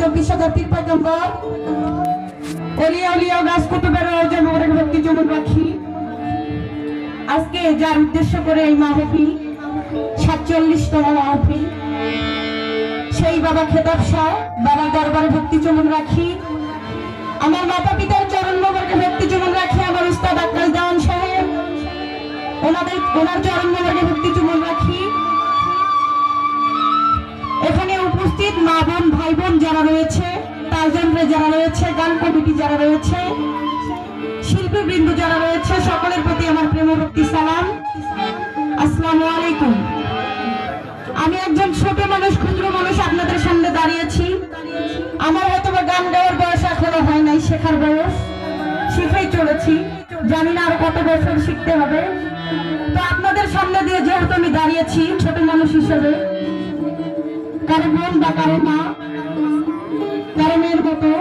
24,000 পীর পয়গম্বর ওলিয়া উলিয়া গাছ কুতুবের রওজা মোবারক ভক্তি জমন রাখি। আজকে যার উদ্দেশ্য করে এই মাহফিল 47তম মাহফিল, সেই বাবা খেতাব শাহ বাবার দরবারে ভক্তি জমন রাখি। আমার মাতা পিতার চরণ মোবারকে ভক্তি জমন রাখি। আমার উস্তাদ আক্কাস দেওয়ান সাহেব ওনার চরণ মোবারকে ভক্তি জমন রাখি। এখানে উপস্থিত মা বোন ভাই বোন যারা রয়েছে, তারজনরে যারা রয়েছে, গান কমিটি যারা রয়েছে, শিল্পীবৃন্দ যারা রয়েছে, সকলের প্রতি আমার প্রেম ভক্তি সালাম। আসসালামু আলাইকুম। আমি একজন ছোট মানুষ, ক্ষুদ্র মানুষ, আপনাদের সামনে দাঁড়িয়েছি। আমার হয়তো বা গান গাওয়ার বয়স এখনো হয় নাই, শেখার বয়স, শিখেই চলেছি। জানি না আর কত বছর শিখতে হবে। তো আপনাদের সামনে দিয়ে যেহেতু আমি দাঁড়িয়েছি ছোট মানুষ হিসেবে, কারো বোন বা কারো মা, কারো মেয়ের মতো,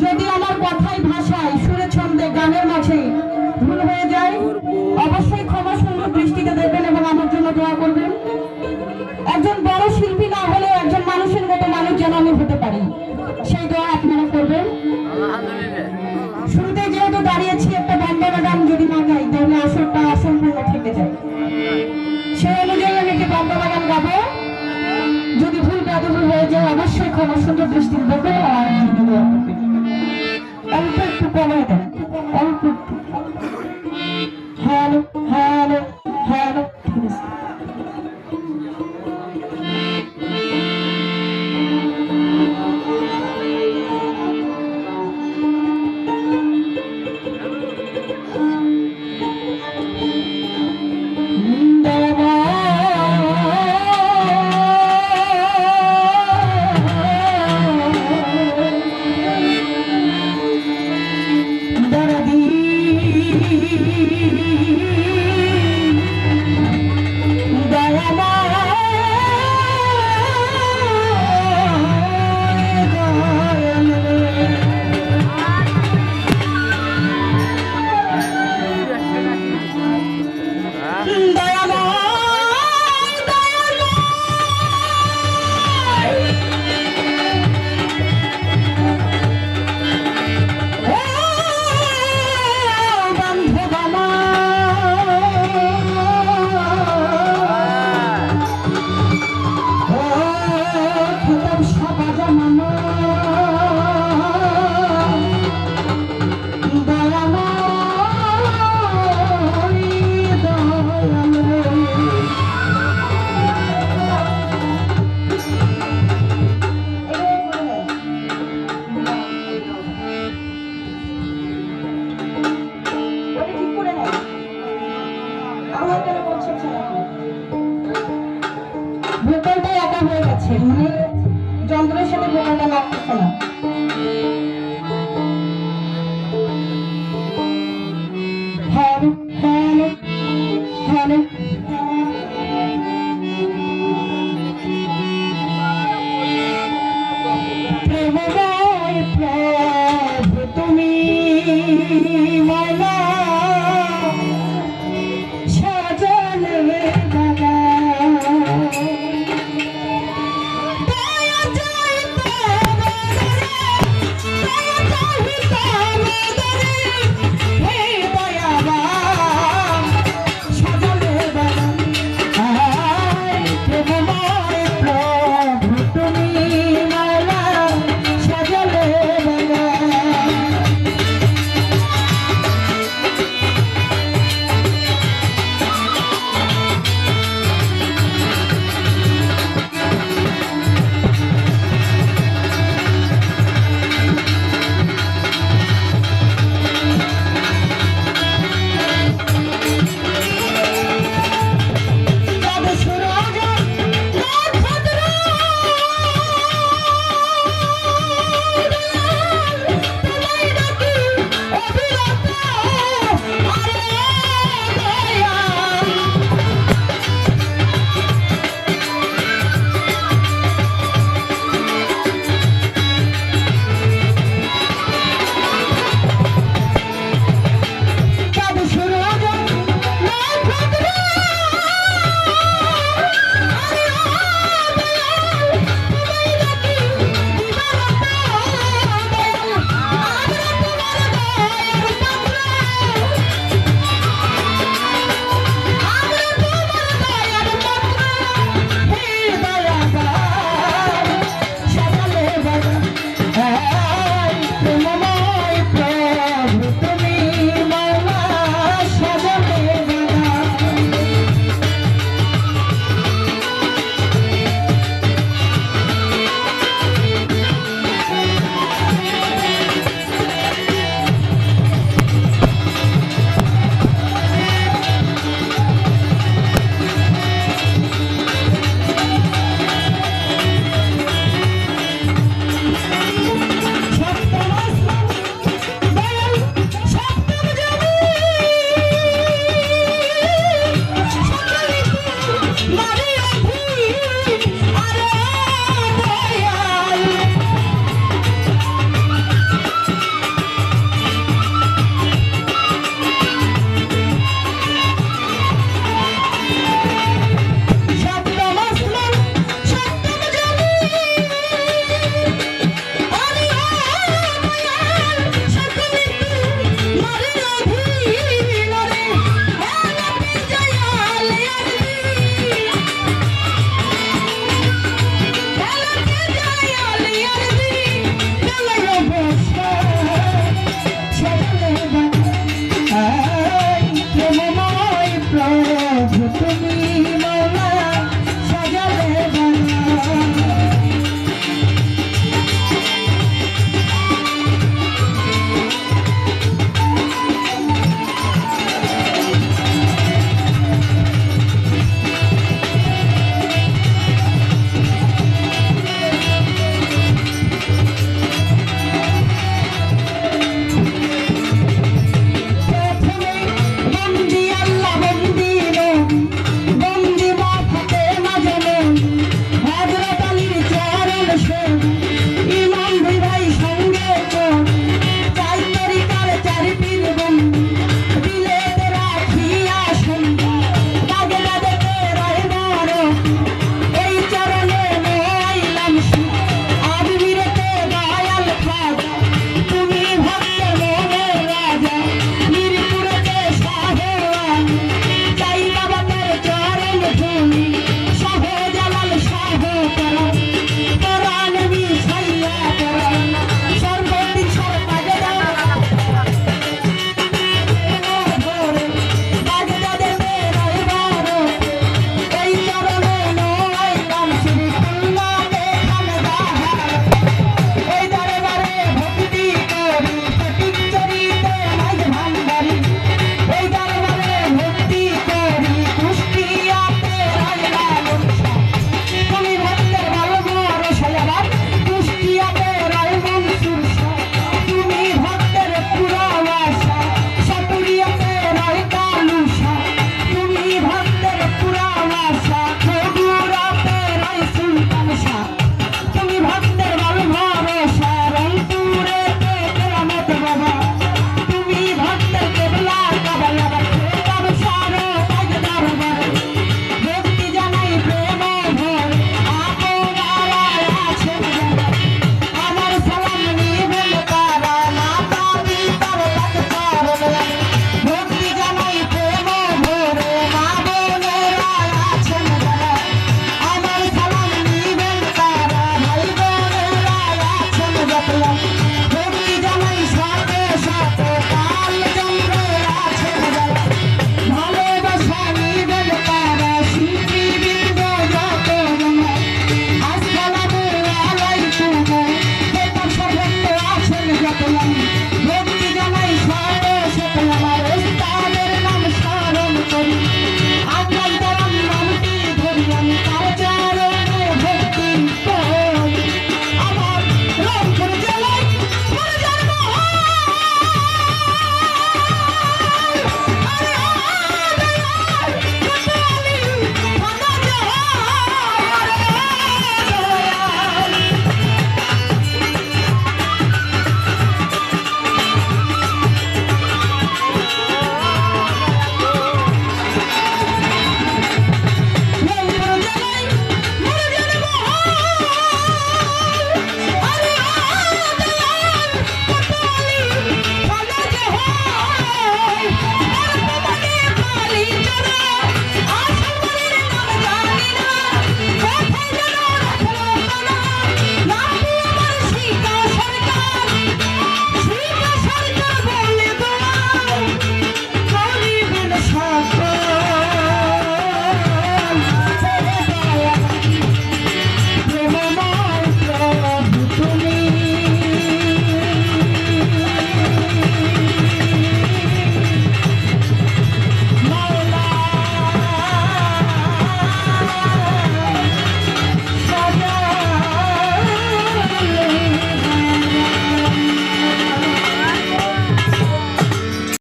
যদি আমার কথায় ভাষায় সুরে ছন্দে গানের মাঝে ভুল হয়ে যায় অবশ্যই ক্ষমা সুন্দর দৃষ্টিতে দেখবেন এবং আমার জন্য দোয়া করবেন। একজন বড় শিল্পী না হলে একজন মানুষের মতো মানুষ যেন আমি হতে পারি, সেই দোয়া আপনারা করবেন। শুরুতে যেহেতু দাঁড়িয়েছি, একটা বন্দনা গান যদি না গাই তাহলে আসরটা অসম্পূর্ণ থেকে যায়। সেই অনুযায়ী আমি একটি বন্দনা গান গাবো। যদি ভুল বেদভুল হয়ে যায় অবশ্যই ক্ষমা সুন্দর দৃষ্টিতে দেখবেন আর আমার জন্য দোয়া করবেন। অল্প একটু কমায় দেন, অল্প একটু। হ্যালো হ্যালো হ্যালো, ঠিক আছে। ভোকালটা একা হয়ে গেছে, মানে যন্ত্রের সাথে ভোকালটা লাগতেছে না।